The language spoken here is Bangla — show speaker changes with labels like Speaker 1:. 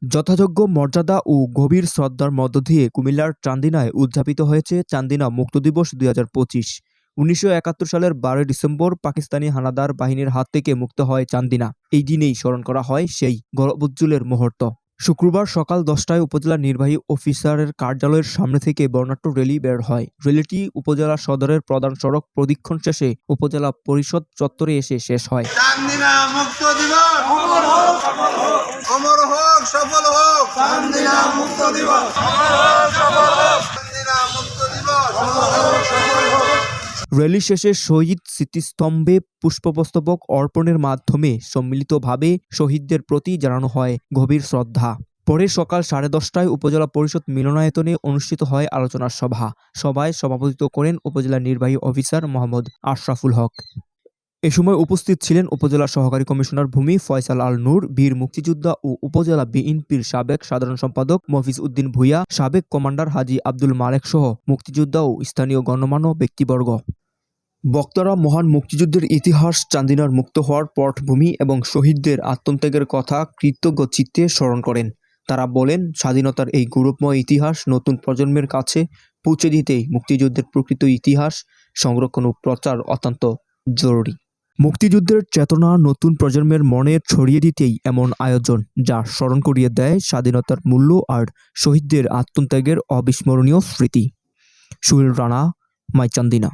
Speaker 1: যথাযোগ্য মর্যাদা ও গভীর শ্রদ্ধার মধ্য দিয়ে কুমিল্লার চান্দিনায় উদযাপিত হয়েছে চান্দিনা মুক্ত দিবস ২০২৫। ১৯৭১ সালের ১২ ডিসেম্বর পাকিস্তানি হানাদার বাহিনীর হাত থেকে মুক্ত হয় চান্দিনা। এই দিনেই স্মরণ করা হয় সেই গৌরবোজ্জ্বলের মুহূর্ত। শুক্রবার সকাল ১০টায় উপজেলা নির্বাহী অফিসারের কার্যালয়ের সামনে থেকে বর্ণাঢ্য র্যালি বের হয়। র্যালিটি উপজেলা সদরের প্রধান সড়ক প্রদক্ষিণ শেষে উপজেলা পরিষদ চত্বরে এসে শেষ হয়।
Speaker 2: চান্দিনা মুক্ত দিবস অমর হোক, অমর হোক, সফল হোক। চান্দিনা মুক্ত দিবস অমর হোক, সফল হোক। চান্দিনা মুক্ত দিবস অমর হোক, সফল হোক।
Speaker 1: র্যালি শেষে শহীদ স্মৃতিস্তম্ভে পুষ্পস্তবক অর্পণের মাধ্যমে সম্মিলিতভাবে শহীদদের প্রতি জানানো হয় গভীর শ্রদ্ধা। পরে সকাল 10:30টায় উপজেলা পরিষদ মিলনায়তনে অনুষ্ঠিত হয় আলোচনা সভা। সভায় সভাপতিত্ব করেন উপজেলা নির্বাহী অফিসার মোহাম্মদ আশরাফুল হক। এ সময় উপস্থিত ছিলেন উপজেলা সহকারী কমিশনার ভূমি ফয়সাল আল নূর, বীর মুক্তিযোদ্ধা ও উপজেলা বিএনপির সাবেক সাধারণ সম্পাদক মফিজ উদ্দিন ভূঁইয়া, সাবেক কমান্ডার হাজী আব্দুল মালেক সহ মুক্তিযোদ্ধা ও স্থানীয় গণ্যমান্য ব্যক্তিবর্গ। বক্তারা মহান মুক্তিযুদ্ধের ইতিহাস, চান্দিনার মুক্ত হওয়ার পটভূমি এবং শহীদদের আত্মত্যাগের কথা কৃতজ্ঞ চিত্তে স্মরণ করেন। তারা বলেন, স্বাধীনতার এই গৌরবময় ইতিহাস নতুন প্রজন্মের কাছে পৌঁছে দিতেই মুক্তিযুদ্ধের প্রকৃত ইতিহাস সংরক্ষণ ও প্রচার অত্যন্ত জরুরি। মুক্তিযুদ্ধের চেতনা নতুন প্রজন্মের মনে ছড়িয়ে দিতেই এমন আয়োজন, যা স্মরণ করিয়ে দেয় স্বাধীনতার মূল্য আর শহীদদের আত্মত্যাগের অবিস্মরণীয় স্মৃতি। সুহেল রানা, মাই চান্দিনা।